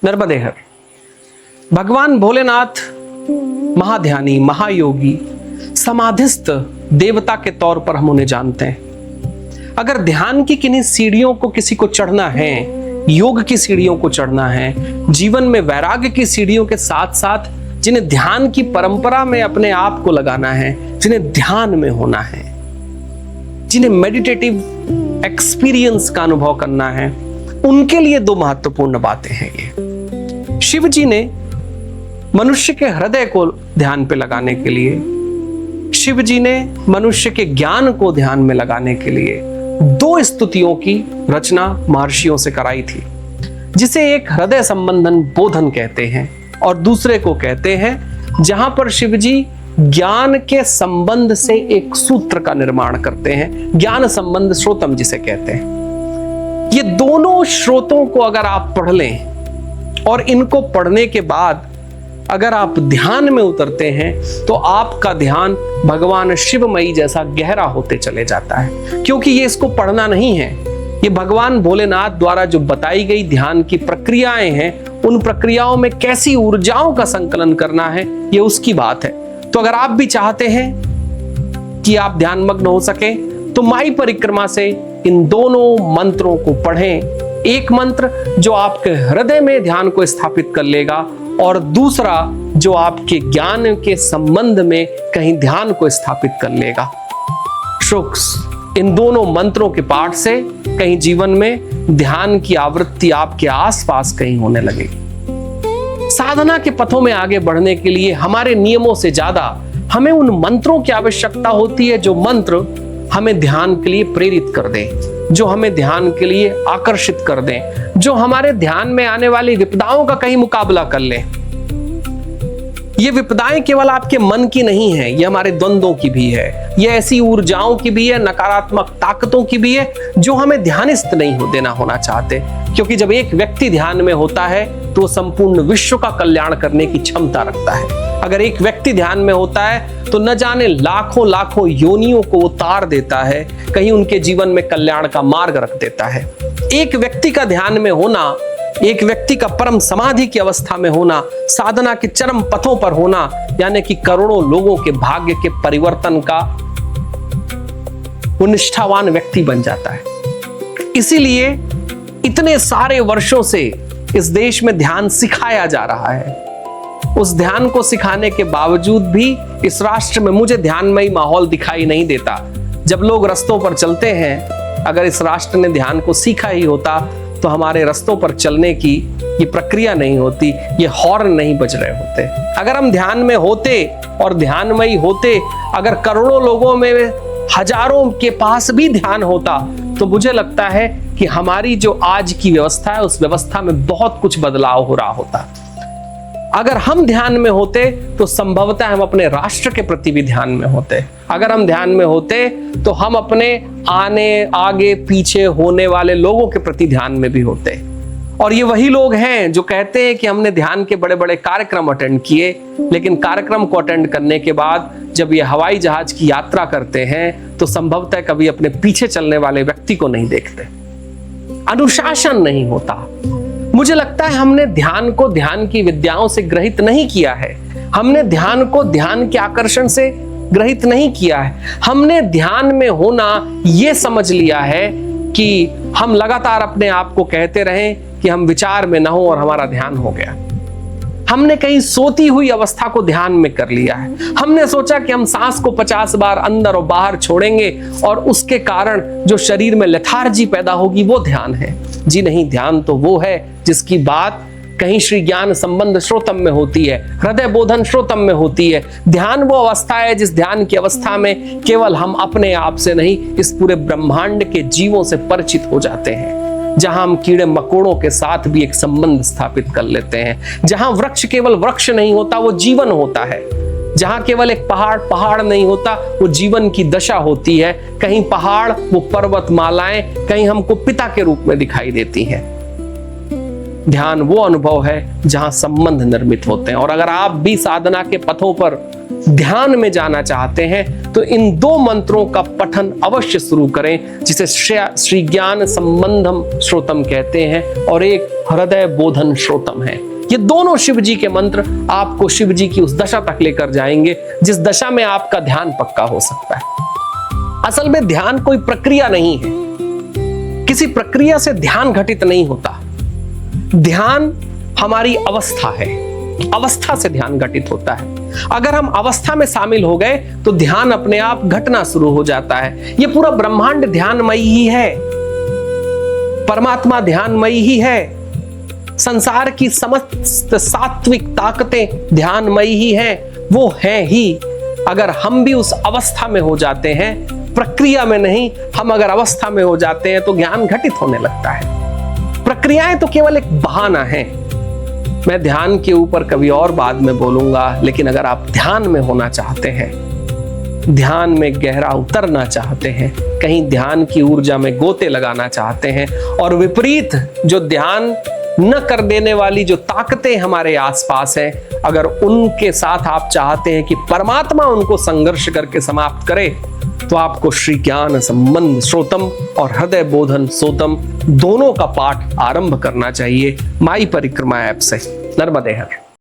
नर्मदे हर। भगवान भोलेनाथ महाध्यानी, महायोगी, समाधिस्थ देवता के तौर पर हम उन्हें जानते हैं। अगर ध्यान की किन्हीं सीढ़ियों को किसी को चढ़ना है, योग की सीढ़ियों को चढ़ना है, जीवन में वैराग्य की सीढ़ियों के साथ साथ जिन्हें ध्यान की परंपरा में अपने आप को लगाना है, जिन्हें ध्यान में होना है, जिन्हें मेडिटेटिव एक्सपीरियंस का अनुभव करना है, उनके लिए दो महत्वपूर्ण बातें हैं। ये शिव जी ने मनुष्य के हृदय को ध्यान पे लगाने के लिए, शिव जी ने मनुष्य के ज्ञान को ध्यान में लगाने के लिए दो स्तुतियों की रचना महर्षियों से कराई थी, जिसे एक हृदय संबंधन बोधन कहते हैं और दूसरे को कहते हैं जहां पर शिव जी ज्ञान के संबंध से एक सूत्र का निर्माण करते हैं, ज्ञान संबंध श्रोतम जिसे कहते हैं। ये दोनों श्रोतों को अगर आप पढ़ लें और इनको पढ़ने के बाद अगर आप ध्यान में उतरते हैं तो आपका ध्यान भगवान शिवमयी जैसा गहरा होते चले जाता है। क्योंकि ये इसको पढ़ना नहीं है, ये भगवान भोलेनाथ द्वारा जो बताई गई ध्यान की प्रक्रियाएं हैं, उन प्रक्रियाओं में कैसी ऊर्जाओं का संकलन करना है, ये उसकी बात है। तो अगर आप भी चाहते हैं कि आप ध्यानमग्न हो सके तो माई परिक्रमा से इन दोनों मंत्रों को पढ़ें। एक मंत्र जो आपके हृदय में ध्यान को स्थापित कर लेगा और दूसरा जो आपके ज्ञान के संबंध में कहीं ध्यान को स्थापित कर लेगा। शुक्स इन दोनों मंत्रों के पाठ से कहीं जीवन में ध्यान की आवृत्ति आपके आसपास कहीं होने लगेगी। साधना के पथों में आगे बढ़ने के लिए हमारे नियमों से ज्यादा हमें उन मंत्रों की आवश्यकता होती है जो मंत्र हमें ध्यान के लिए प्रेरित कर दें, जो हमें ध्यान के लिए आकर्षित कर दें, जो हमारे ध्यान में आने वाली विपदाओं का कहीं मुकाबला कर लें। ये विपदाएं केवल आपके मन की नहीं है, ये हमारे द्वंद्वों की भी है, ये ऐसी ऊर्जाओं की भी है, नकारात्मक ताकतों की भी है जो हमें ध्यानिस्थ नहीं होना चाहते। क्योंकि जब एक व्यक्ति ध्यान में होता है तो संपूर्ण विश्व का कल्याण करने की क्षमता रखता है। अगर एक व्यक्ति ध्यान में होता है तो न जाने लाखों लाखों योनियों को उतार देता है, कहीं उनके जीवन में कल्याण का मार्ग रख देता है। एक व्यक्ति का ध्यान में होना, एक व्यक्ति का परम समाधि की अवस्था में होना, साधना के चरम पथों पर होना, यानी कि करोड़ों लोगों के भाग्य के परिवर्तन का वो निष्ठावान व्यक्ति बन जाता है। इसीलिए इतने सारे वर्षों से इस देश में ध्यान सिखाया जा रहा है। उस ध्यान को सिखाने के बावजूद भी इस राष्ट्र में मुझे ध्यानमयी माहौल दिखाई नहीं देता। जब लोग रास्तों पर चलते हैं, अगर इस राष्ट्र ने ध्यान को सीखा ही होता तो हमारे रास्तों पर चलने की ये प्रक्रिया नहीं होती, ये हॉर्न नहीं बज रहे होते। अगर हम ध्यान में होते और ध्यानमयी होते, अगर करोड़ों लोगों में हजारों के पास भी ध्यान होता, तो मुझे लगता है कि हमारी जो आज की व्यवस्था है उस व्यवस्था में बहुत कुछ बदलाव हो रहा होता। अगर हम ध्यान में होते तो संभवतः हम अपने राष्ट्र के प्रति भी ध्यान में होते। अगर हम ध्यान में होते तो हम अपने आगे पीछे होने वाले लोगों के प्रति ध्यान में भी होते। और ये वही लोग हैं जो कहते हैं कि हमने ध्यान के बड़े बड़े कार्यक्रम अटेंड किए, लेकिन कार्यक्रम को अटेंड करने के बाद जब ये हवाई जहाज की यात्रा करते हैं तो संभवतः कभी अपने पीछे चलने वाले व्यक्ति को नहीं देखते। अनुशासन नहीं होता। मुझे लगता है हमने ध्यान को ध्यान की विद्याओं से ग्रहित नहीं किया है, हमने ध्यान को ध्यान के आकर्षण से ग्रहित नहीं किया है। हमने ध्यान में होना यह समझ लिया है कि हम लगातार अपने आप को कहते रहें कि हम विचार में ना हो और हमारा ध्यान हो गया। हमने कहीं सोती हुई अवस्था को ध्यान में कर लिया है। हमने सोचा कि हम सांस को 50 बार अंदर और बाहर छोड़ेंगे और उसके कारण जो शरीर में लेथार्जी पैदा होगी वो ध्यान है। जी नहीं, ध्यान तो वो है जिसकी बात कहीं श्री ज्ञान संबंध श्रोतम में होती है, हृदय बोधन श्रोतम में होती है। ध्यान वो अवस्था है जिस ध्यान की अवस्था में केवल हम अपने आप से नहीं, इस पूरे ब्रह्मांड के जीवों से परिचित हो जाते हैं, जहां हम कीड़े मकोड़ों के साथ भी एक संबंध स्थापित कर लेते हैं, जहां वृक्ष केवल वृक्ष नहीं होता, वो जीवन होता है, जहां केवल एक पहाड़ नहीं होता, वो जीवन की दशा होती है। कहीं पहाड़, वो पर्वतमालाएं कहीं हमको पिता के रूप में दिखाई देती हैं। ध्यान वो अनुभव है जहां संबंध निर्मित होते हैं। और अगर आप भी साधना के पथों पर ध्यान में जाना चाहते हैं तो इन 2 मंत्रों का पठन अवश्य शुरू करें, जिसे श्री ज्ञान संबंधम श्रोतम कहते हैं और एक हृदय बोधन श्रोतम है। ये दोनों शिव जी के मंत्र आपको शिव जी की उस दशा तक लेकर जाएंगे जिस दशा में आपका ध्यान पक्का हो सकता है। असल में ध्यान कोई प्रक्रिया नहीं है, किसी प्रक्रिया से ध्यान घटित नहीं होता। ध्यान हमारी अवस्था है, अवस्था से ध्यान घटित होता है। अगर हम अवस्था में शामिल हो गए तो ध्यान अपने आप घटना शुरू हो जाता है। यह पूरा ब्रह्मांड ध्यानमयी ही है, परमात्मा ध्यानमयी ही है, संसार की समस्त सात्विक ताकतें ध्यानमयी ही हैं, वो हैं ही। अगर हम भी उस अवस्था में हो जाते हैं, प्रक्रिया में नहीं, हम अगर अवस्था में हो जाते हैं तो ज्ञान घटित होने लगता है। प्रक्रियाएं तो केवल एक बहाना है। मैं ध्यान के ऊपर कभी और बाद में बोलूंगा, लेकिन अगर आप ध्यान में होना चाहते हैं, ध्यान में गहरा उतरना चाहते हैं, कहीं ध्यान की ऊर्जा में गोते लगाना चाहते हैं और विपरीत जो ध्यान न कर देने वाली जो ताकतें हमारे आसपास हैं, अगर उनके साथ आप चाहते हैं कि परमात्मा उनको संघर्ष करके समाप्त करे, तो आपको श्री ज्ञान संबंध श्रोतम और हृदय बोधन सोतम दोनों का पाठ आरंभ करना चाहिए माई परिक्रमा ऐप से। नर्मदे हर।